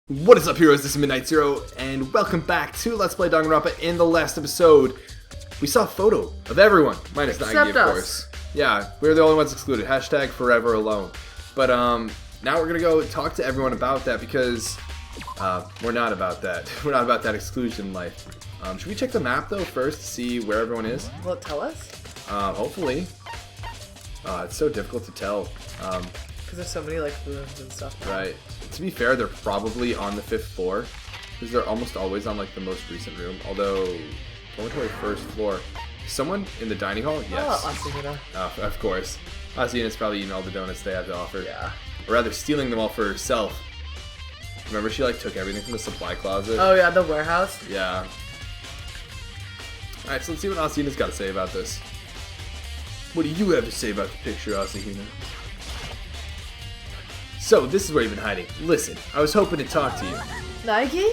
What is up, heroes? This is Midnight Zero, and welcome back to Let's Play Danganronpa. In the last episode, we saw a photo of everyone, minus Nagi, of course. Yeah, we're the only ones excluded. Hashtag forever alone. But now we're gonna go talk to everyone about that because we're not about that. We're not about that exclusion life. Should we check the map though first to see where everyone is? Will it tell us? Hopefully. It's so difficult to tell. Because there's so many like rooms and stuff now. Right. To be fair, they're probably on the 5th floor, because they're almost always on like the most recent room. Although, dormitory 1st floor. Is someone in the dining hall? Yes. Oh, Asuna. Oh, of course. Asuna's probably eating all the donuts they have to offer. Yeah. Or rather, stealing them all for herself. Remember, she like took everything from the supply closet? Oh yeah, the warehouse? Yeah. Alright, so let's see what Asuna's got to say about this. What do you have to say about the picture, Asuna? So, this is where you've been hiding. Listen, I was hoping to talk to you. Nike?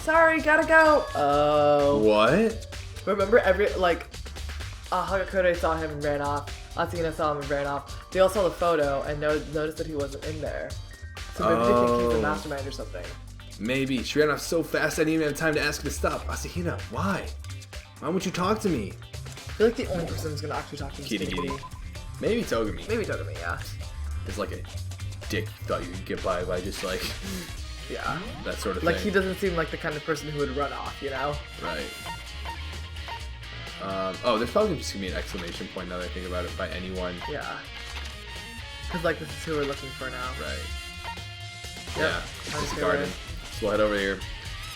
Sorry, gotta go. Oh. What? Remember Hagakure saw him and ran off. Asuna saw him and ran off. They all saw the photo and noticed that he wasn't in there. So maybe they think he's the mastermind or something. Maybe. She ran off so fast I didn't even have time to ask her to stop. Asahina, why? Why won't you talk to me? I feel like the only person who's gonna actually talk to him is Kirigiri. Maybe Togumi. Maybe Togumi, yeah. It's like a dick thought you could get by just like... Yeah. That sort of like thing. He doesn't seem like the kind of person who would run off, you know? Right. Oh, there's probably just gonna be an exclamation point now that I think about it by anyone. Yeah. Because like this is who we're looking for now. Right. Yep. Yeah. It's a garden. So we'll head over here.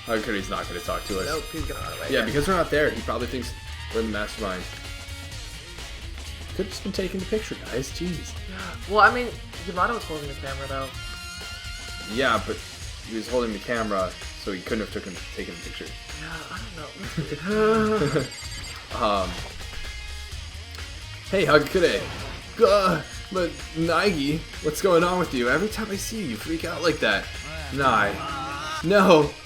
Hakure's not gonna talk to us. Nope, he's gonna run away. Yeah, because we're not there, he probably thinks we're the mastermind. Could have just been taking the picture, guys. Jeez. Yeah. Well, I mean, Yamato was holding the camera though. Yeah, but he was holding the camera, so he couldn't have taken the picture. Yeah, I don't know. Hey, Hagakure. But Nagi, what's going on with you? Every time I see you, you freak out like that. No.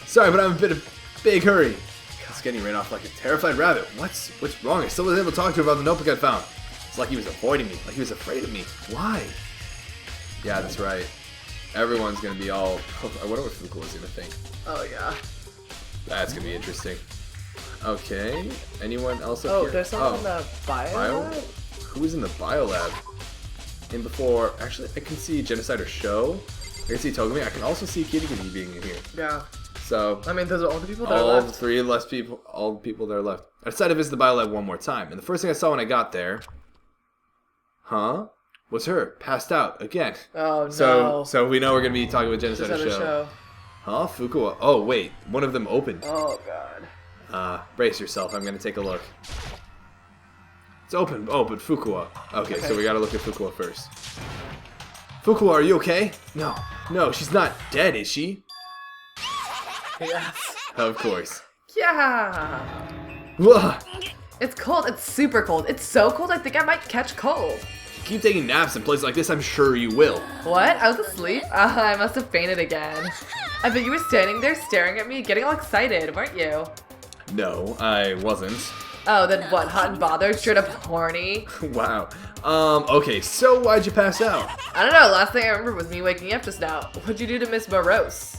Sorry, but I'm in a bit of big hurry. He's getting ran off like a terrified rabbit. What's wrong? I still was able to talk to him about the notebook I found. It's like he was avoiding me, like he was afraid of me. Why? Yeah, that's right. Everyone's gonna be all... I wonder what Fukuo's gonna think. Oh, yeah. That's gonna be interesting. Okay. Anyone else up here? Oh, there's someone in the bio lab? Who is in the bio lab? And before... Actually, I can see Genocide or Show. I can see Togumi. I can also see Kirigiri being in here. Yeah. So... I mean, those are all the people that are left. All the people that are left. I decided to visit the bio lab one more time. And the first thing I saw when I got there... Huh? Was her. Passed out. Again. Oh, no. So we know we're going to be talking with Genocide or Show. Huh? Fukuo. Oh, wait. One of them opened. Oh, God. Brace yourself. I'm going to take a look. It's open. Oh, but Fukuo. Okay, so we got to look at Fukuo first. Fukuo, are you okay? No, she's not dead, is she? Yes. Of course. Yeah. Ugh. It's cold. It's super cold. It's so cold I think I might catch cold. Keep taking naps in places like this, I'm sure you will. What? I was asleep? I must have fainted again. I bet you were standing there staring at me, getting all excited, weren't you? No, I wasn't. Oh, then what? Hot and bothered? Straight up horny? Wow. Okay, so why'd you pass out? I don't know. Last thing I remember was me waking up just now. What'd you do to Miss Morose?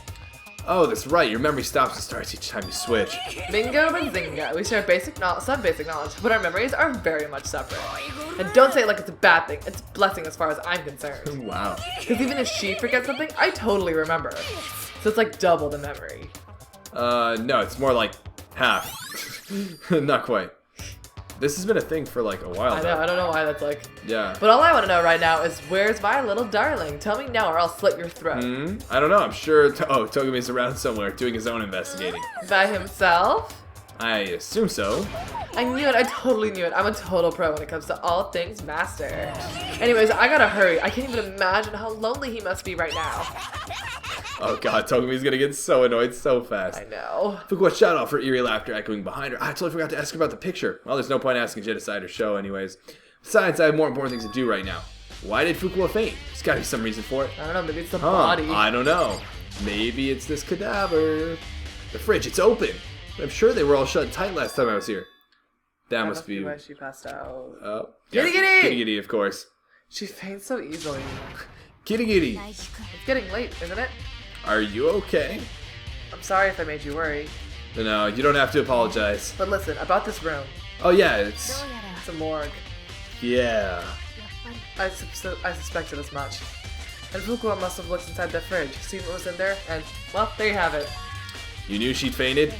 Oh, that's right. Your memory stops and starts each time you switch. Bingo and zinga. We share some basic knowledge, but our memories are very much separate. And don't say it like it's a bad thing. It's a blessing as far as I'm concerned. Wow. Because even if she forgets something, I totally remember. So it's like double the memory. No, it's more like half. Not quite. This has been a thing for like a while now. I know, I don't know why that's like... Yeah. But all I want to know right now is, where's my little darling? Tell me now or I'll slit your throat. I don't know, I'm sure... Togumi's around somewhere doing his own investigating. By himself? I assume so. I knew it, I totally knew it. I'm a total pro when it comes to all things master. Anyways, I gotta hurry. I can't even imagine how lonely he must be right now. Oh god, Togumi's gonna get so annoyed so fast. I know. Fukuo shot off her eerie laughter echoing behind her. I totally forgot to ask her about the picture. Well, there's no point asking Genocide or Show anyways. Besides, I have more important things to do right now. Why did Fukuo faint? There's gotta be some reason for it. I don't know, maybe it's the body. I don't know. Maybe it's this cadaver. The fridge, it's open. I'm sure they were all shut tight last time I was here. That must be why she passed out. Oh. Kirigiri! Kirigiri, of course. She faints so easily. Kirigiri. It's getting late, isn't it? Are you okay? I'm sorry if I made you worry. No, you don't have to apologize. But listen, about this room. Oh yeah, it's... It's a morgue. Yeah. I suspected as much. And Fukuo must have looked inside that fridge, seen what was in there, and, well, there you have it. You knew she'd fainted?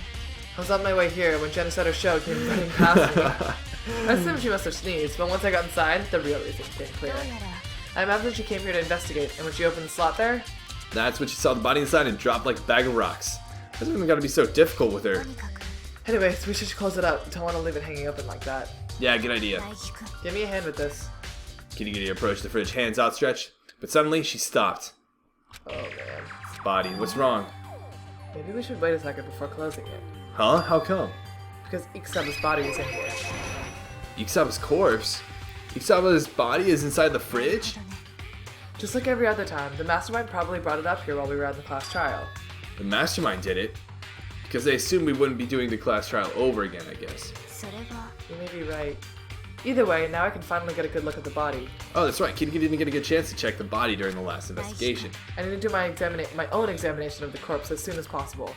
I was on my way here when Jenna said her show came running past me. I assumed she must have sneezed, but once I got inside, the real reason became clear. I imagine she came here to investigate, and when she opened the slot there... That's when she saw the body inside and dropped like a bag of rocks. That's even gotta be so difficult with her. Anyways, we should close it up. Don't want to leave it hanging open like that. Yeah, good idea. Give me a hand with this. Kirigiri approached the fridge, hands outstretched, but suddenly she stopped. Oh man. Body, what's wrong? Maybe we should wait a second before closing it. Huh? How come? Because Ikusaba's body is in here. Ikusaba's corpse? Ikusaba's body is inside the fridge? Just like every other time, the mastermind probably brought it up here while we were at the class trial. The mastermind did it? Because they assumed we wouldn't be doing the class trial over again, I guess. You may be right. Either way, now I can finally get a good look at the body. Oh, that's right. Kirigiri didn't get a good chance to check the body during the last investigation. I need to do my own examination of the corpse as soon as possible.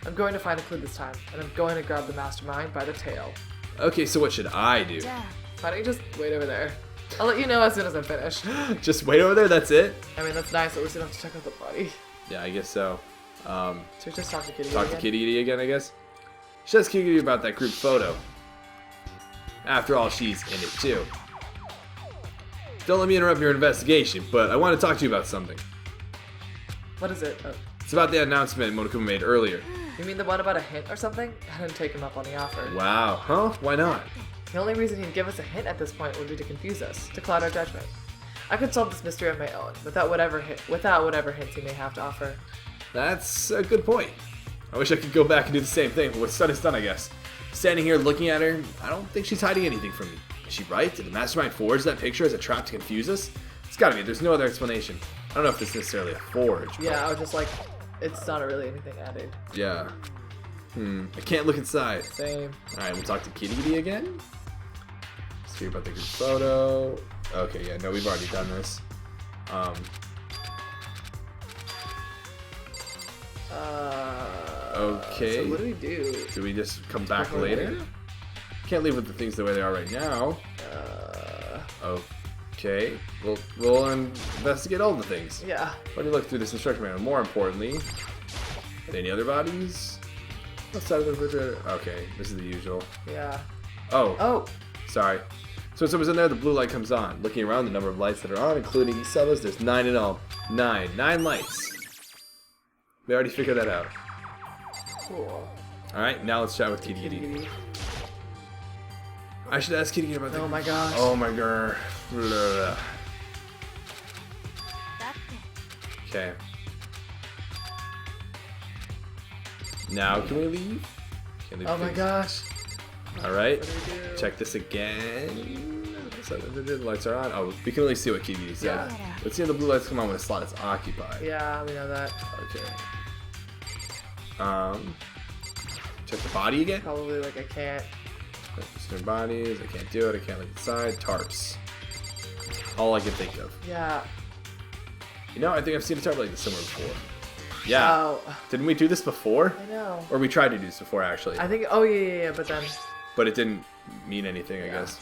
I'm going to find a clue this time, and I'm going to grab the mastermind by the tail. Okay, so what should I do? Why don't you just wait over there? I'll let you know as soon as I'm finished. Just wait over there, that's it? I mean, that's nice, at least we don't have to check out the body. Yeah, I guess so. So just talk to Kirigiri Talk to Kirigiri again, I guess? She asks Kirigiri about that group photo. After all, she's in it too. Don't let me interrupt your investigation, but I want to talk to you about something. What is it? Oh. It's about the announcement Monokuma made earlier. You mean the one about a hint or something? I didn't take him up on the offer. Wow, huh? Why not? The only reason he'd give us a hint at this point would be to confuse us, to cloud our judgment. I could solve this mystery on my own, without whatever hints he may have to offer. That's a good point. I wish I could go back and do the same thing, but what's done is done, I guess. Standing here looking at her, I don't think she's hiding anything from me. Is she right? Did the mastermind forge that picture as a trap to confuse us? It's gotta be. There's no other explanation. I don't know if this is necessarily a forge. But... Yeah, I was just like, it's not really anything added. Yeah. I can't look inside. Same. Alright, we'll talk to Kirigiri again. Let's hear about the group photo. Okay, yeah, no, we've already done this. Okay. So what do we do? Do we just come back later? Can't leave with the things the way they are right now. Okay. We'll investigate all the things. Yeah. Let me look through this instruction manual. More importantly, any other bodies? Outside of the refrigerator? Okay, this is the usual. Yeah. Oh. Sorry. So when someone's in there, the blue light comes on. Looking around, the number of lights that are on, including Isaba's, there's 9 in all. 9 lights. We already figured that out. Cool. Alright, now let's chat with Kirigiri. I should ask Kirigiri about that. Oh my gosh. Oh my god. Okay. Now can we leave? Can't leave Oh my gosh. Alright. What do we do? Check this again. So the lights are on. Oh, we can only see what Kirigiri said. Yeah. Let's see if the blue lights come on when a slot is occupied. Yeah, we know that. Okay. Check the body again. Probably like I can't. Eastern bodies. I can't do it. I can't look inside. Tarps. All I can think of. Yeah. You know, I think I've seen a tarp like this somewhere before. Yeah. Oh. Didn't we do this before? I know. Or we tried to do this before, actually. I think. Oh yeah, but then. But it didn't mean anything, I guess.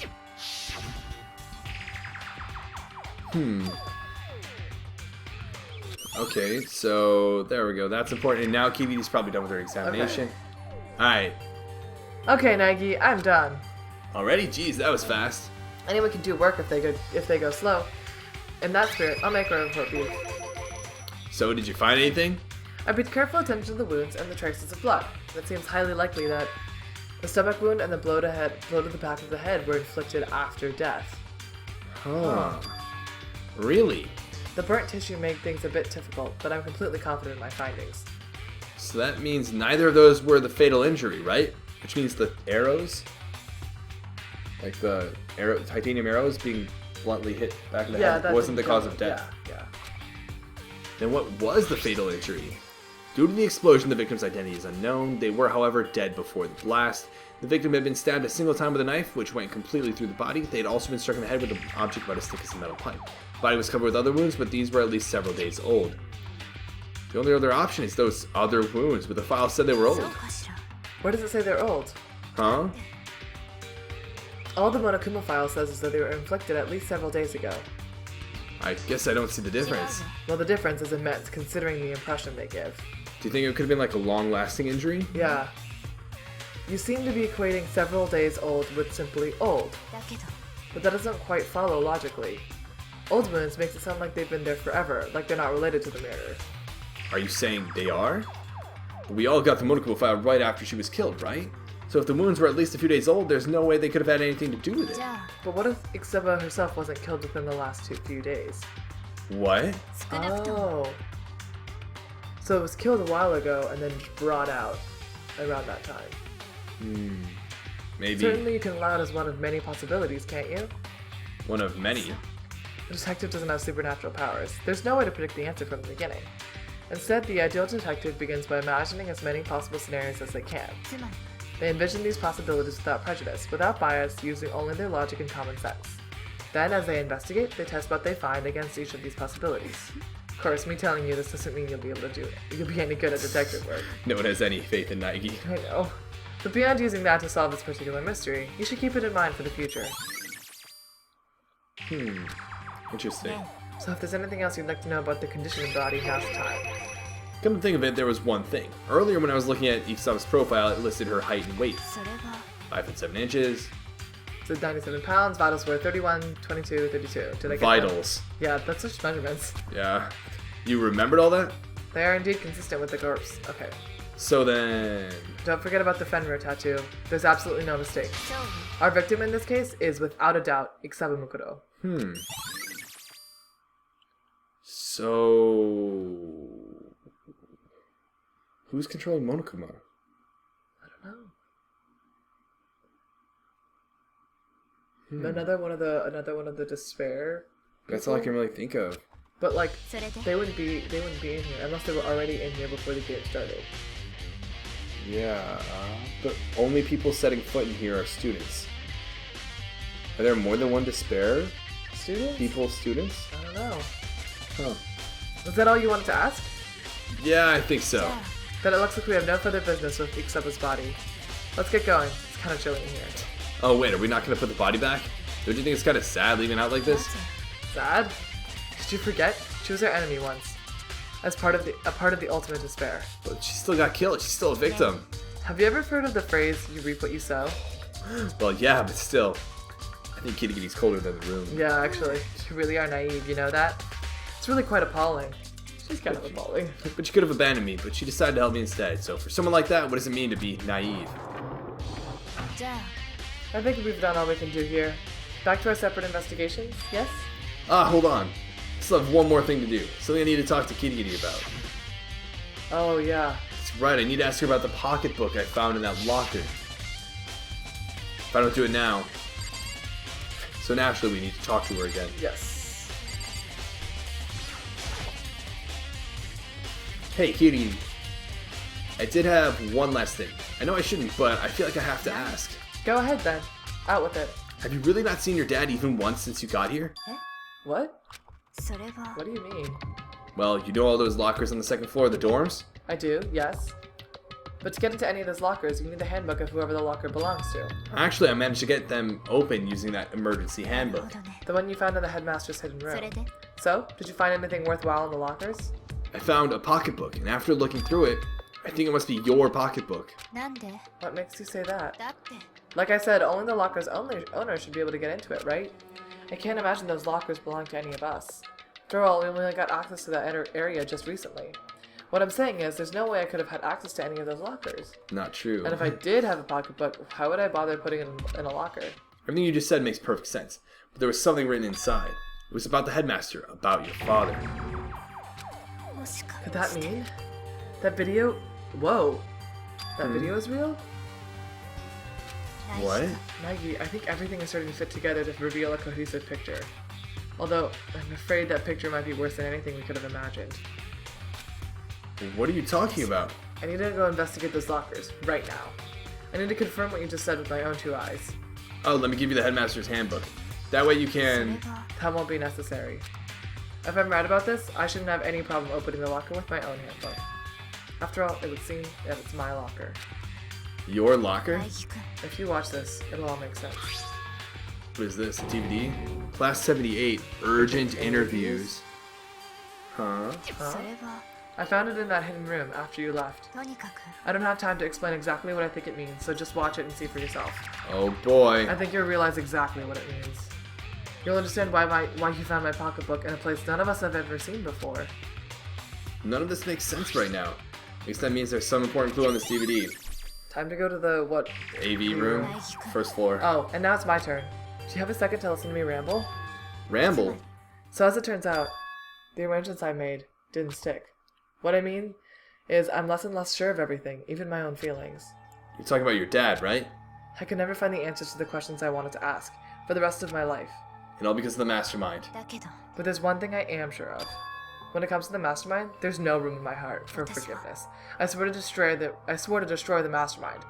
Okay, so there we go. That's important. And now Kirigiri's probably done with her examination. Alright. Okay, Nagi, I'm done. Already? Jeez, that was fast. Anyone can do work if they go slow. In that spirit, I'll make a report for you. So, did you find anything? I paid careful attention to the wounds and the traces of blood. It seems highly likely that the stomach wound and the blow to the back of the head were inflicted after death. Huh. Really? The burnt tissue made things a bit difficult, but I'm completely confident in my findings. So that means neither of those were the fatal injury, right? Which means the arrows, like the titanium arrows being bluntly hit back in the head, wasn't the cause of death. Yeah. Then what was the fatal injury? Due to the explosion, the victim's identity is unknown. They were, however, dead before the blast. The victim had been stabbed a single time with a knife, which went completely through the body. They had also been struck in the head with an object about as thick as a metal pipe. The body was covered with other wounds, but these were at least several days old. The only other option is those other wounds, but the file said they were old. Where does it say they're old? Huh? All the Monokuma file says is that they were inflicted at least several days ago. I guess I don't see the difference. Well, the difference is immense considering the impression they give. Do you think it could have been like a long-lasting injury? Yeah. You seem to be equating several days old with simply old. But that doesn't quite follow logically. Old wounds makes it sound like they've been there forever, like they're not related to the murder. Are you saying they are? We all got the Monokuma file right after she was killed, right? So if the wounds were at least a few days old, there's no way they could have had anything to do with it. But what if Ixaba herself wasn't killed within the last few days? What? Oh. So it was killed a while ago and then just brought out around that time. Maybe. Certainly you can allow it as one of many possibilities, can't you? One of many. The detective doesn't have supernatural powers. There's no way to predict the answer from the beginning. Instead, the ideal detective begins by imagining as many possible scenarios as they can. They envision these possibilities without prejudice, without bias, using only their logic and common sense. Then, as they investigate, they test what they find against each of these possibilities. Of course, me telling you this doesn't mean you'll be able to do it. You'll be any good at detective work. No one has any faith in Naegi. I know. But beyond using that to solve this particular mystery, you should keep it in mind for the future. Interesting. So if there's anything else you'd like to know about the condition of the body, now's the time. Come to think of it, there was one thing. Earlier when I was looking at Ikusawa's profile, it listed her height and weight. 5 foot 7 inches. So 97 pounds, vitals were 31, 22, 32. Did I get Vitals. that? Yeah, that's such measurements. Yeah. You remembered all that? They are indeed consistent with the corpse. Okay. So then... Don't forget about the Fenrir tattoo. There's absolutely no mistake. Our victim in this case is without a doubt Ixaba Mukuro. So... Who's controlling Monokuma? I don't know. Another one of the despair. That's all I can really think of. But like, they wouldn't be in here unless they were already in here before the game started. Yeah, but only people setting foot in here are students. Are there more than one despair? Students? I don't know. Huh. Was that all you wanted to ask? Yeah, I think so. Then it looks like we have no further business with Ixaba's body. Let's get going. It's kind of chilly in here. Oh wait, are we not going to put the body back? Don't you think it's kind of sad leaving out like this? Sad? Did you forget? She was our enemy once. As a part of the ultimate despair. But she still got killed. She's still a victim. Have you ever heard of the phrase, you reap what you sow? Well, yeah, but still. I think Kirigiri's colder than the room. Yeah, actually. You really are naive, you know that? It's really quite appalling. She's kind of appalling. But she could have abandoned me, but she decided to help me instead. So for someone like that, what does it mean to be naive? I think we've done all we can do here. Back to our separate investigations, yes? Hold on. I still have one more thing to do. Something I need to talk to Kirigiri about. Oh, yeah. That's right, I need to ask her about the pocketbook I found in that locker. If I don't do it now... So naturally we need to talk to her again. Yes. Hey, Kirigiri. I did have one last thing. I know I shouldn't, but I feel like I have to ask. Go ahead then. Out with it. Have you really not seen your dad even once since you got here? What? What do you mean? Well, you know all those lockers on the second floor of the dorms? I do, yes. But to get into any of those lockers, you need the handbook of whoever the locker belongs to. Actually, I managed to get them open using that emergency handbook. The one you found in the headmaster's hidden room. So, did you find anything worthwhile in the lockers? I found a pocketbook, and after looking through it, I think it must be your pocketbook. What makes you say that? Like I said, only the locker's owner should be able to get into it, right? I can't imagine those lockers belong to any of us. After all, we only got access to that area just recently. What I'm saying is, there's no way I could have had access to any of those lockers. Not true. And if I did have a pocketbook, how would I bother putting it in a locker? Everything you just said makes perfect sense, but there was something written inside. It was about the headmaster, about your father. Could that mean? That video? Whoa. That video is real? What? Maggie, I think everything is starting to fit together to reveal a cohesive picture. Although, I'm afraid that picture might be worse than anything we could have imagined. What are you talking about? I need to go investigate those lockers, right now. I need to confirm what you just said with my own 2 eyes. Oh, let me give you the headmaster's handbook. That way you can... That won't be necessary. If I'm right about this, I shouldn't have any problem opening the locker with my own handbook. After all, it would seem that it's my locker. Your locker? If you watch this, it'll all make sense. What is this, a DVD? Class 78, urgent interviews. Huh? I found it in that hidden room after you left. I don't have time to explain exactly what I think it means, so just watch it and see for yourself. Oh boy. I think you'll realize exactly what it means. You'll understand why you found my pocketbook in a place none of us have ever seen before. None of this makes sense right now. At least that means there's some important clue on this DVD. Time to go to the, what? AV room, first floor. Oh, and now it's my turn. Do you have a second to listen to me ramble? Ramble? So as it turns out, the arrangements I made didn't stick. What I mean is I'm less and less sure of everything, even my own feelings. You're talking about your dad, right? I could never find the answers to the questions I wanted to ask for the rest of my life. And all because of the mastermind. But there's one thing I am sure of. When it comes to the mastermind, there's no room in my heart for forgiveness. I swore to destroy the mastermind.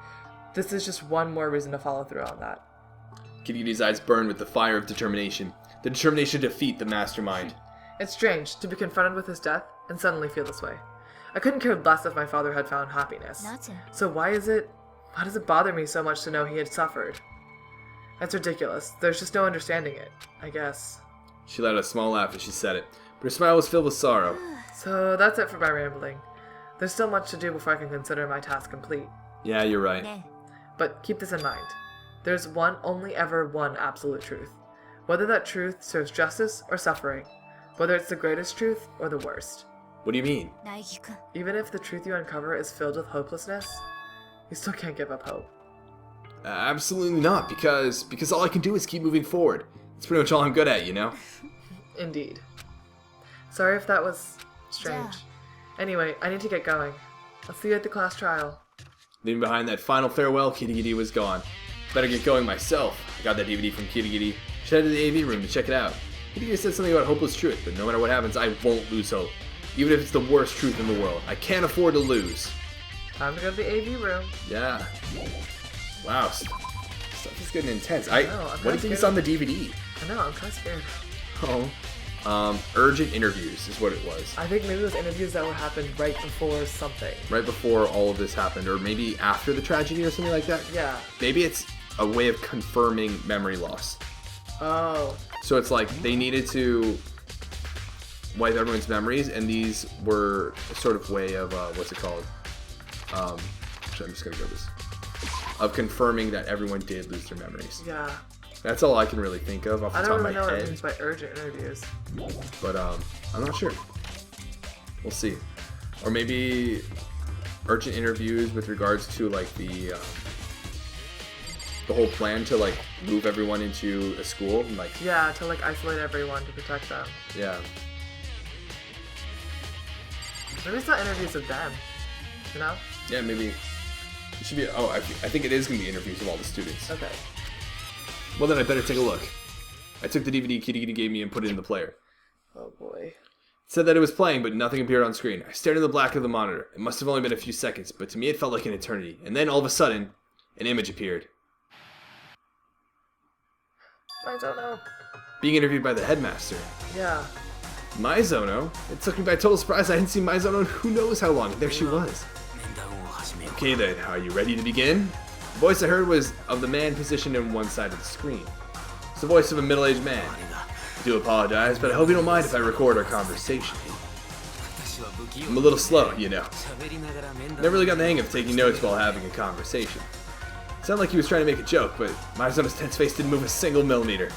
This is just one more reason to follow through on that. Kirigiri's eyes burn with the fire of determination. The determination to defeat the mastermind. It's strange to be confronted with his death and suddenly feel this way. I couldn't care less if my father had found happiness. So why does it bother me so much to know he had suffered? That's ridiculous. There's just no understanding it, I guess. She let out a small laugh as she said it, but her smile was filled with sorrow. So that's it for my rambling. There's still much to do before I can consider my task complete. Yeah, you're right. But keep this in mind. There's only ever one absolute truth. Whether that truth serves justice or suffering. Whether it's the greatest truth or the worst. What do you mean? Even if the truth you uncover is filled with hopelessness, you still can't give up hope. Absolutely not, because all I can do is keep moving forward. It's pretty much all I'm good at, you know? Indeed. Sorry if that was strange. Anyway, I need to get going. I'll see you at the class trial. Leaving behind that final farewell, Kirigiri was gone. Better get going myself. I got that DVD from Kirigiri. Should head to the AV room to check it out. Kirigiri said something about hopeless truth, but no matter what happens, I won't lose hope. Even if it's the worst truth in the world. I can't afford to lose. Time to go to the AV room. Yeah. Wow. Stuff is getting intense. What do you think is on the DVD? I know, I'm kind of scared. Urgent interviews is what it was. I think maybe it was interviews that would happen right before something. Right before all of this happened, or maybe after the tragedy or something like that? Yeah. Maybe it's a way of confirming memory loss. Oh. So it's like they needed to wipe everyone's memories, and these were a sort of way of, what's it called? Actually, I'm just going to go this. Of confirming that everyone did lose their memories. Yeah. That's all I can really think of off the top of my head. I don't really know what it means by urgent interviews. But I'm not sure. We'll see. Or maybe urgent interviews with regards to like the whole plan to like move everyone into a school and like yeah, to like isolate everyone to protect them. Yeah. Maybe it's not interviews of them. You know? Yeah, maybe it should be. Oh, I think it is gonna be interviews of all the students. Okay. Well, then I better take a look. I took the DVD Kirigiri gave me and put it in the player. Oh boy. It said that it was playing, but nothing appeared on screen. I stared in the black of the monitor. It must have only been a few seconds, but to me it felt like an eternity. And then all of a sudden, an image appeared. Maizono. Being interviewed by the headmaster. Yeah. Maizono? It took me by total surprise. I hadn't seen Maizono in who knows how long. There she was. Okay then, are you ready to begin? The voice I heard was of the man positioned on one side of the screen. It's the voice of a middle-aged man. I do apologize, but I hope you don't mind if I record our conversation. I'm a little slow, you know. Never really got the hang of taking notes while having a conversation. It sounded like he was trying to make a joke, but Maizono's tense face didn't move a single millimeter.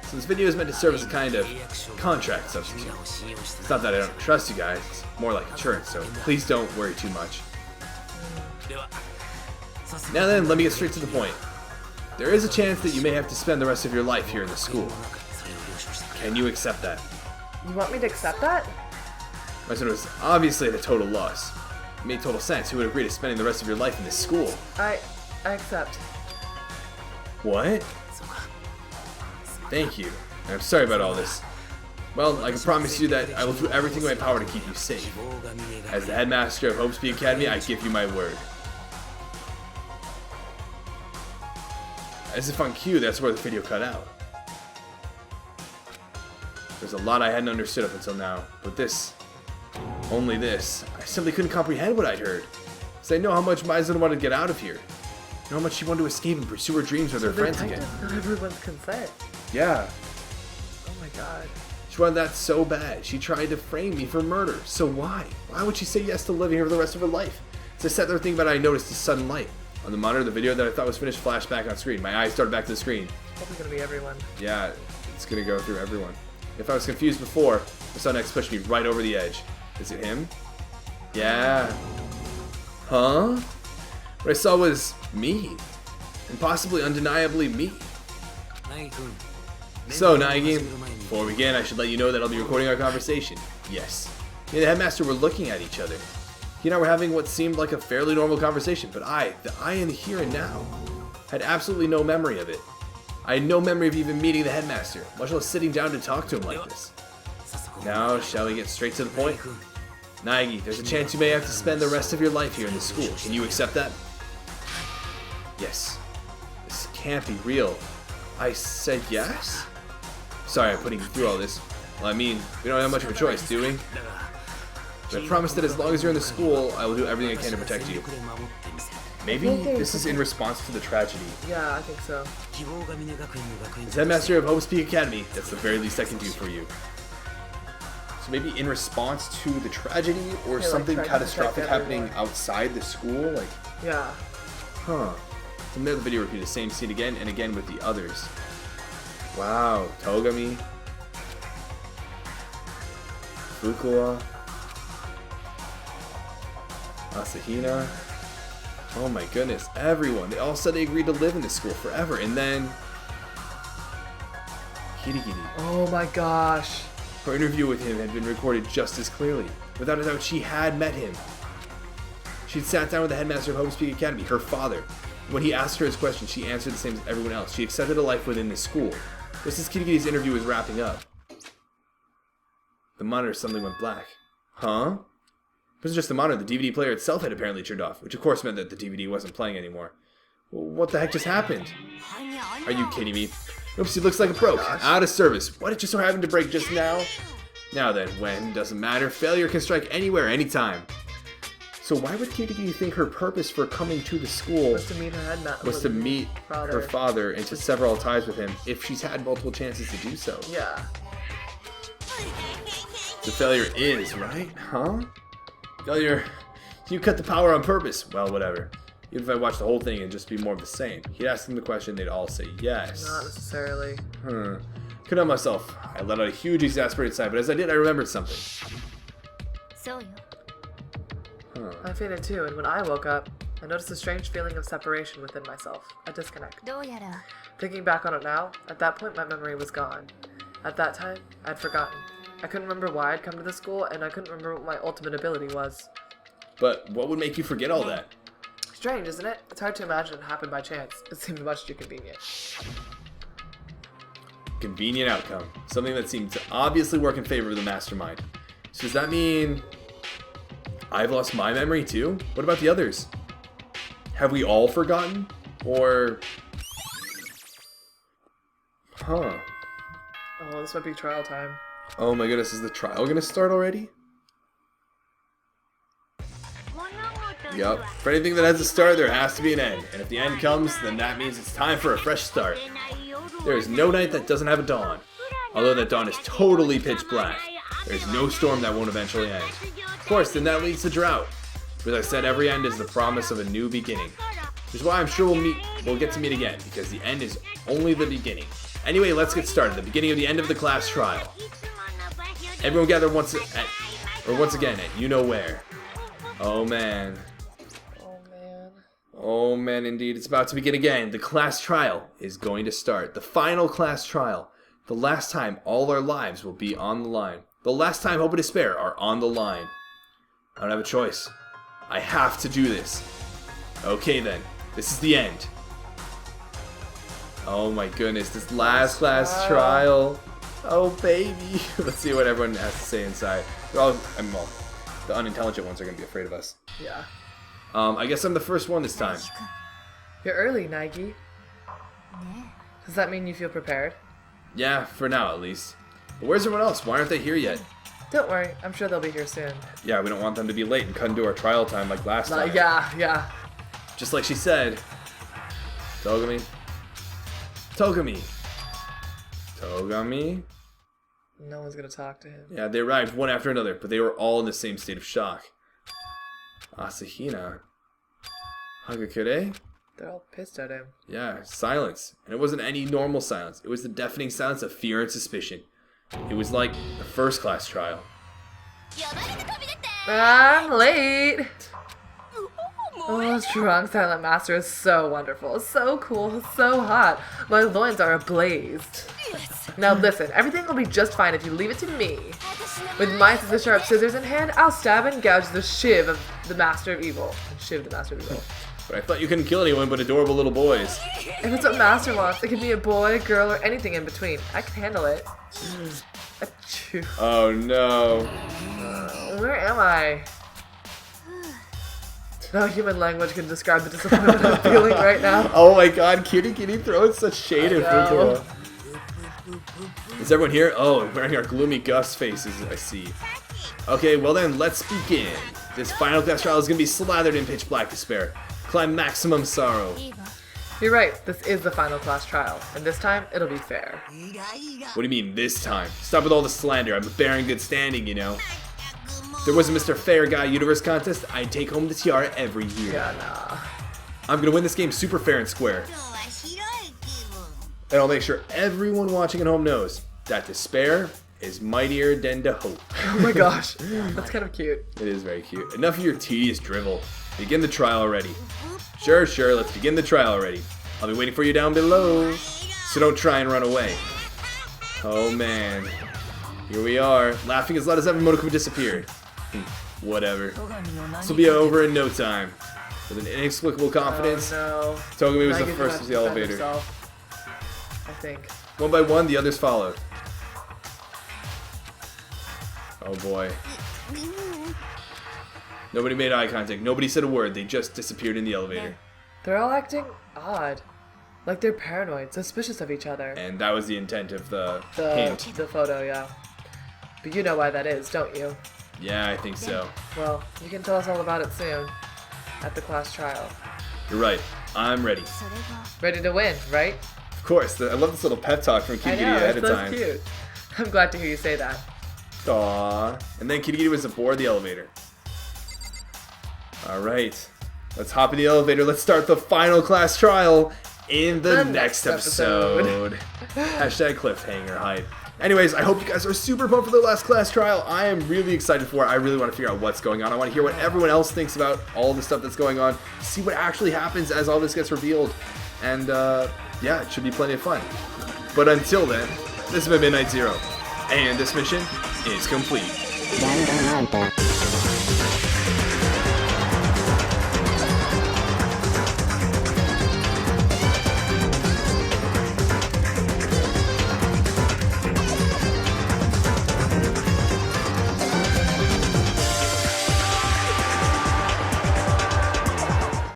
So this video is meant to serve as a kind of contract substitute. It's not that I don't trust you guys, it's more like insurance, so please don't worry too much. Now then, let me get straight to the point. There is a chance that you may have to spend the rest of your life here in the school. Can you accept that? You want me to accept that? Maizono was obviously at a total loss. It made total sense. Who would agree to spending the rest of your life in this school? I accept. What? Thank you. And I'm sorry about all this. Well, I can promise you that I will do everything in my power to keep you safe. As the headmaster of Hopesby Academy, I give you my word. As if on cue, that's where the video cut out. There's a lot I hadn't understood up until now, but this, only this, I simply couldn't comprehend what I'd heard. Because I know how much Maizen wanted to get out of here. I know how much she wanted to escape and pursue her dreams with her friends again. Not everyone's consent. Yeah. Oh my god. She wanted that so bad. She tried to frame me for murder. So why? Why would she say yes to living here for the rest of her life? As I sat there thinking about it, I noticed a sudden light. On the monitor, the video that I thought was finished flashed back on screen. My eyes started back to the screen. Probably gonna be everyone. Yeah, it's gonna go through everyone. If I was confused before, the sun next pushed me right over the edge. Is it him? Yeah. Huh? What I saw was me. And possibly undeniably me. So, Naegi, before we begin, I should let you know that I'll be recording our conversation. Yes. Me and the headmaster were looking at each other. He and I were having what seemed like a fairly normal conversation, but the I in the here and now, had absolutely no memory of it. I had no memory of even meeting the headmaster, much less sitting down to talk to him like this. Now, shall we get straight to the point? Naegi, there's a chance you may have to spend the rest of your life here in this school. Can you accept that? Yes. This can't be real. I said yes? Sorry, I'm putting you through all this. Well, I mean, we don't have much of a choice, do we? But I promise that as long as you're in the school, I will do everything I can to protect you. Maybe this is in response to the tragedy. Yeah, I think so. As headmaster of Hope's Peak Academy, that's the very least I can do for you. So maybe in response to the tragedy, or something catastrophic happening outside the school, like. Yeah. Huh. From there, the video repeated the same scene again and again with the others. Wow, Togami, Fukuwa, Asahina. Oh my goodness, everyone. They all said they agreed to live in this school forever, and then Kirigiri. Oh my gosh. Her interview with him had been recorded just as clearly. Without a doubt, she had met him. She'd sat down with the headmaster of Hope's Peak Academy, her father. When he asked her his question, she answered the same as everyone else. She accepted a life within the school. Just as Kirigiri's interview was wrapping up, the monitor suddenly went black. Huh? It wasn't just the monitor, the DVD player itself had apparently turned off, which of course meant that the DVD wasn't playing anymore. Well, what the heck just happened? Are you kidding me? Oops, it looks like it broke. Out of service. What, it just so happened to break just now? Now then, when? Doesn't matter. Failure can strike anywhere, anytime. So why would Kirigiri think her purpose for coming to the school Was to meet her headmaster. was to meet her father and to sever all ties with him if she's had multiple chances to do so? Yeah. The failure is, right? Huh? Failure, you cut the power on purpose. Well, whatever. Even if I watched the whole thing, it'd just be more of the same. He'd ask them the question, they'd all say yes. Not necessarily. Couldn't help myself. I let out a huge exasperated sigh, but as I did, I remembered something. I fainted too, and when I woke up, I noticed a strange feeling of separation within myself, a disconnect. Thinking back on it now, at that point my memory was gone. At that time, I'd forgotten. I couldn't remember why I'd come to the school, and I couldn't remember what my ultimate ability was. But what would make you forget all that? Strange, isn't it? It's hard to imagine it happened by chance. It seemed much too convenient. Convenient outcome. Something that seemed to obviously work in favor of the mastermind. So does that mean I've lost my memory too? What about the others? Have we all forgotten? Or... Huh. Oh, this might be trial time. Oh my goodness, is the trial gonna start already? Yup. For anything that has a start, there has to be an end. And if the end comes, then that means it's time for a fresh start. There is no night that doesn't have a dawn. Although that dawn is totally pitch black. There is no storm that won't eventually end. Of course, then that leads to drought. But as I said, every end is the promise of a new beginning. Which is why I'm sure we'll get to meet again, because the end is only the beginning. Anyway, let's get started. The beginning of the end of the class trial. Everyone gather once again at you know where. Oh man. Oh man. Oh man, indeed. It's about to begin again. The class trial is going to start. The final class trial. The last time all our lives will be on the line. The last time hope and despair are on the line. I don't have a choice. I have to do this. Okay then. This is the end. Oh my goodness. This last class trial. Oh baby. Let's see what everyone has to say inside. Well, the unintelligent ones are going to be afraid of us. Yeah. I guess I'm the first one this time. You're early, Naegi. Does that mean you feel prepared? Yeah, for now at least. But where's everyone else? Why aren't they here yet? Don't worry, I'm sure they'll be here soon. Yeah, we don't want them to be late and cut into our trial time like last time. Yeah. Just like she said. Togami. No one's gonna talk to him. Yeah, they arrived one after another, but they were all in the same state of shock. Asahina. Hagakure? They're all pissed at him. Yeah, silence. And it wasn't any normal silence. It was the deafening silence of fear and suspicion. It was like a first-class trial. I'm late! Oh, strong silent master is so wonderful, so cool, so hot. My loins are ablaze. Now listen, everything will be just fine if you leave it to me. With my sharp scissors in hand, I'll stab and gouge the Shiv of the Master of Evil. But I thought you couldn't kill anyone but adorable little boys. If it's what Master wants, it can be a boy, girl, or anything in between. I can handle it. Achoo. Oh no. Where am I? No human language can describe the disappointment I'm feeling right now. Oh my god, Kirigiri throwing such shade at Fukuoka. Is everyone here? Oh, wearing our gloomy Gus faces, I see. Okay, well then, let's begin. This final class trial is going to be slathered in pitch black despair. Climb maximum sorrow. You're right, this is the final class trial, and this time, it'll be fair. What do you mean, this time? Stop with all the slander, I'm a bear in good standing, you know. If there was a Mr. Fair Guy Universe contest, I'd take home the tiara every year. Yeah, nah. I'm going to win this game super fair and square. And I'll make sure everyone watching at home knows that despair is mightier than the hope. Oh my gosh, that's kind of cute. It is very cute. Enough of your tedious drivel. Begin the trial already. Sure, let's begin the trial already. I'll be waiting for you down below. So don't try and run away. Oh man. Here we are. Laughing as loud as ever, Monokuma disappeared. Whatever. This will be over in no time. With an inexplicable confidence, Oh no. Togami was the Nagisa first to the elevator. himself, I think. One by one, the others followed. Oh boy. Nobody made eye contact. Nobody said a word. They just disappeared in the elevator. They're all acting odd. Like they're paranoid, suspicious of each other. And that was the intent of the hint. The photo, yeah. But you know why that is, don't you? Yeah, I think so. Well, you can tell us all about it soon. At the class trial. You're right. I'm ready. Ready to win, right? Of course. I love this little pep talk from Kirigiri ahead of time. That's cute. I'm glad to hear you say that. Aww. And then Kirigiri was aboard the elevator. Alright. Let's hop in the elevator. Let's start the final class trial in the next episode. Hashtag cliffhanger hype. Anyways, I hope you guys are super pumped for the last class trial. I am really excited for it. I really want to figure out what's going on. I want to hear what everyone else thinks about all the stuff that's going on. See what actually happens as all this gets revealed. And yeah, it should be plenty of fun. But until then, this has been Midnight Zero. And this mission is complete. Danganronpa.